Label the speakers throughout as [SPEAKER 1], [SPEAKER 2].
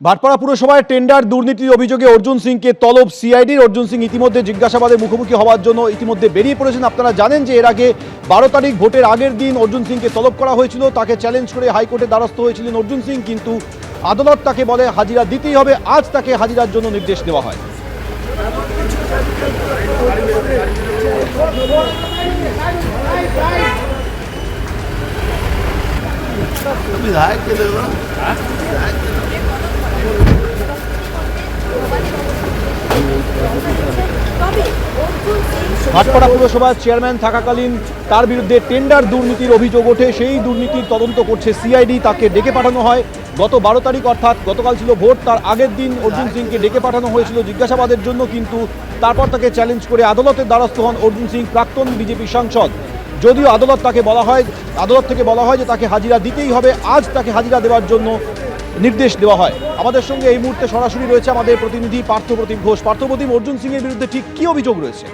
[SPEAKER 1] Bhatpara পুরসভায় tender দুর্নীতির অভিযোগে অর্জুন সিংকে তলব সিআইডির। অর্জুন সিং ইতিমধ্যে জিজ্ঞাসাবাদের মুখোমুখি হওয়ার জন্য ইতিমধ্যে বেরিয়ে পড়েছেন। আপনারা জানেন যে এর আগে 12 তারিখ ভোটের আগের দিন অর্জুন সিংকে তলব করা হয়েছিল। তাকে চ্যালেঞ্জ করে হাইকোর্টে দ্বারস্থ হয়েছিলেন অর্জুন সিং, কিন্তু আদালত তাকে বলে হাজিরা দিতেই হবে। আজ তাকে হাজিরার জন্য নির্দেশ দেওয়া হয়। ভাটপাড়া পুরসভার চেয়ারম্যান থাকাকালীন তার বিরুদ্ধে টেন্ডার দুর্নীতির অভিযোগ ওঠে। সেই দুর্নীতির তদন্ত করছে সিআইডি। তাকে ডেকে পাঠানো হয় গত 12 তারিখ, অর্থাৎ গতকাল ছিল ভোট, তার আগের দিন অর্জুন সিংকে ডেকে পাঠানো হয়েছিল জিজ্ঞাসাবাদের জন্য, কিন্তু তারপর তাকে চ্যালেঞ্জ করে আদালতের দ্বারস্থ হন অর্জুন সিং, প্রাক্তন বিজেপি সাংসদ। যদিও আদালত থেকে বলা হয় যে তাকে হাজিরা দিতেই হবে। আজ তাকে হাজিরা দেওয়ার জন্য নির্দেশ দেওয়া হয়। আমাদের সঙ্গে এই মুহূর্তে সরাসরি রয়েছে আমাদের প্রতিনিধি পার্থপ্রতিম ঘোষ। পার্থপ্রতিম, অর্জুন সিং এর বিরুদ্ধে ঠিক কি অভিযোগ রয়েছে?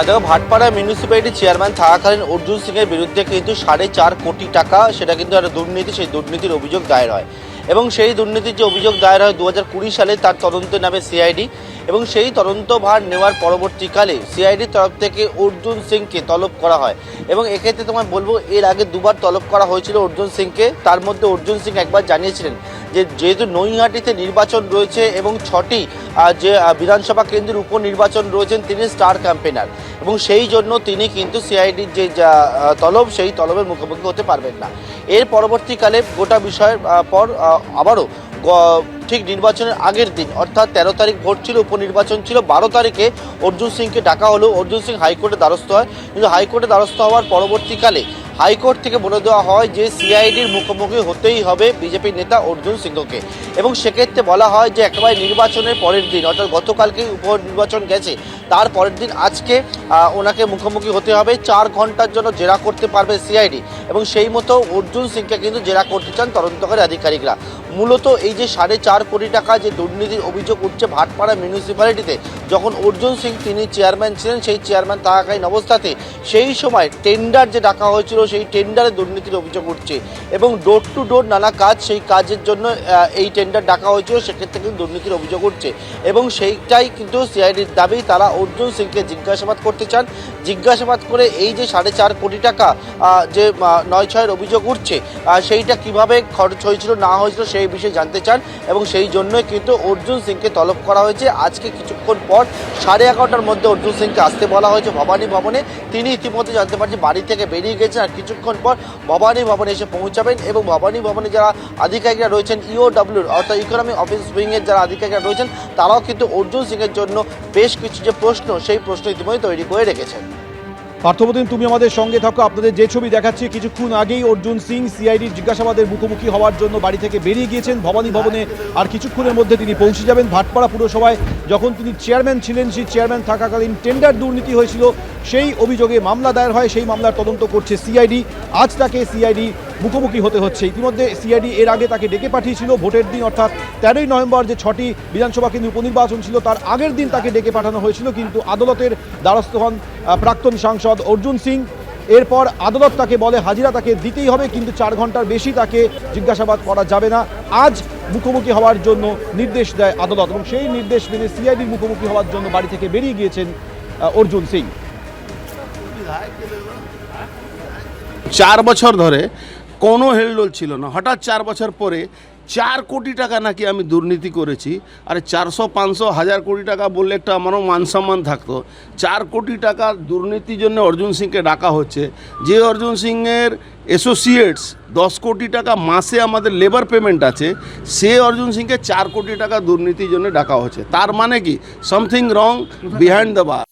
[SPEAKER 2] দেখো, ভাটপাড়া মিউনিসিপ্যালিটি চেয়ারম্যান থাকাকালীন অর্জুন সিং এর বিরুদ্ধে কিন্তু 4.5 কোটি টাকা, সেটা কিন্তু একটা দুর্নীতি, সেই দুর্নীতির অভিযোগ দায়ের হয়। এবং সেই দুর্নীতির যে অভিযোগ দায়ের হয় 2020 সালে, তার তদন্তে নামে সিআইডি। এবং সেই তদন্তভার নেওয়ার পরবর্তীকালে সিআইডির তরফ থেকে অর্জুন সিংকে তলব করা হয়। এবং এক্ষেত্রে তোমায় বলবো, এর আগে দুবার তলব করা হয়েছিল অর্জুন সিংকে। তার মধ্যে অর্জুন সিং একবার জানিয়েছিলেন যে যেহেতু নৈহাটিতে নির্বাচন রয়েছে এবং 6টি যে বিধানসভা কেন্দ্রের উপনির্বাচন রয়েছেন, তিনি স্টার ক্যাম্পেনার, এবং সেই জন্য তিনি কিন্তু সিআইডির যে তলব, সেই তলবের মুখোমুখি হতে পারবেন না। এর পরবর্তীকালে গোটা বিষয়ের পর আবারও ঠিক নির্বাচনের আগের দিন, অর্থাৎ 13 তারিখ ভোট ছিল, উপনির্বাচন ছিল, 12 তারিখে অর্জুন সিংকে ডাকা হলো। অর্জুন সিং হাইকোর্টে দ্বারস্থ হয়, কিন্তু হাইকোর্টে দ্বারস্থ হওয়ার পরবর্তীকালে হাইকোর্ট থেকে বলে দেওয়া হয় যে সিআইডির মুখোমুখি হতেই হবে বিজেপির নেতা অর্জুন সিংকে। এবং সেক্ষেত্রে বলা হয় যে একেবারে নির্বাচনের পরের দিন, অর্থাৎ গতকালকে উপনির্বাচন গেছে, তার পরের দিন আজকে ওনাকে মুখোমুখি হতে হবে। 4 ঘন্টার জন্য জেরা করতে পারবে সিআইডি, এবং সেই মতো অর্জুন সিংকে কিন্তু জেরা করতে চান তদন্তকারী আধিকারিকরা। মূলত এই যে 4.5 কোটি টাকা যে দুর্নীতির অভিযোগ উঠছে ভাটপাড়া মিউনিসিপ্যালিটিতে, যখন অর্জুন সিং তিনি চেয়ারম্যান ছিলেন, সেই চেয়ারম্যান থাকাকালীন অবস্থাতে সেই সময় টেন্ডার যে ডাকা হয়েছিল, সেই টেন্ডারে দুর্নীতির অভিযোগ উঠছে। এবং ডোর টু ডোর নানা কাজ, সেই কাজের জন্য এই টেন্ডার ডাকা হয়েছিল, সেক্ষেত্রে কিন্তু দুর্নীতির অভিযোগ উঠছে। এবং সেইটাই কিন্তু সিআইডির দাবি, তারা অর্জুন সিংকে জিজ্ঞাসাবাদ করতে চান। জিজ্ঞাসাবাদ করে এই যে 4.5 কোটি টাকা যে 9/6 অভিযোগ উঠছে, সেইটা কিভাবে খরচ হয়েছিল না হয়েছিল সেই বিষয়ে জানতে চান। এবং সেই জন্যই কিন্তু অর্জুন সিংকে তলব করা হয়েছে। আজকে কিছুক্ষণ পর 11:30টার মধ্যে অর্জুন সিংকে আসতে বলা হয়েছে ভবানী ভবনে। তিনি ইতিমধ্যে জানতে পারছেন বাড়ি থেকে বেরিয়ে গেছেন, আর কিছুক্ষণ পর ভবানী ভবনে এসে পৌঁছাবেন। এবং ভবানী ভবনে যারা আধিকারিকরা রয়েছেন, ইওডব্লিউর অর্থাৎ ইকোনমি অফিস উইংয়ের যারা আধিকারিকরা রয়েছেন, তারাও কিন্তু অর্জুন সিংয়ের জন্য বেশ কিছু যে প্রশ্ন, সেই প্রশ্ন ইতিমধ্যে তৈরি করে রেখেছেন।
[SPEAKER 1] পার্থপ্রতিম, তুমি আমাদের সঙ্গে থাকো। আপনাদের যে ছবি দেখাচ্ছি, কিছুক্ষণ আগেই অর্জুন সিং সিআইডির জিজ্ঞাসাবাদের মুখোমুখি হওয়ার জন্য বাড়ি থেকে বেরিয়ে গিয়েছেন ভবানী ভবনে। আর কিছুক্ষণের মধ্যে তিনি পৌঁছে যাবেন ভাটপাড়া পুরসভায়। যখন তিনি চেয়ারম্যান ছিলেন, সেই চেয়ারম্যান থাকাকালীন টেন্ডার দুর্নীতি হয়েছিল, সেই অভিযোগে মামলা দায়ের হয়। সেই মামলার তদন্ত করছে সিআইডি। আজ তাকে সিআইডি মুখোমুখি হতে হচ্ছে। ইতিমধ্যে সিআইডি এর আগে তাকে ডেকে পাঠিয়েছিল ভোটের দিন, অর্থাৎ 13ই নভেম্বর, যে 6টি বিধানসভা কেন্দ্রে উপনির্বাচন ছিল, তার আগের দিন তাকে ডেকে পাঠানো হয়েছিল, কিন্তু আদালতের দ্বারস্থ হন প্রাক্তন সাংসদ অর্জুন সিং। এরপর আদালত তাকে বলে হাজিরা তাকে দিতেই হবে, কিন্তু 4 ঘন্টার বেশি তাকে জিজ্ঞাসাবাদ করা যাবে না। আজ মুখোমুখি হওয়ার জন্য নির্দেশ দেয় আদালত, এবং সেই নির্দেশ মেনে সিআইডির মুখোমুখি হওয়ার জন্য বাড়ি থেকে বেরিয়ে গিয়েছেন অর্জুন সিং।
[SPEAKER 3] 4 বছর ধরে কোনো হেলদোল ছিল না, হঠাৎ 4 বছর পরে 4 কোটি টাকা নাকি আমি দুর্নীতি করেছি। আরে 400, 500, 1000 কোটি টাকা বললে একটা আমারও মান সম্মান থাকতো। 4 কোটি টাকা দুর্নীতির জন্য অর্জুন সিংকে ডাকা হচ্ছে। যে অর্জুন সিংয়ের অ্যাসোসিয়েটস 10 কোটি টাকা মাসে আমাদের লেবার পেমেন্ট আছে, সে অর্জুন সিংকে 4 কোটি টাকা দুর্নীতির জন্য ডাকা হচ্ছে। তার মানে কি something wrong behind the bar.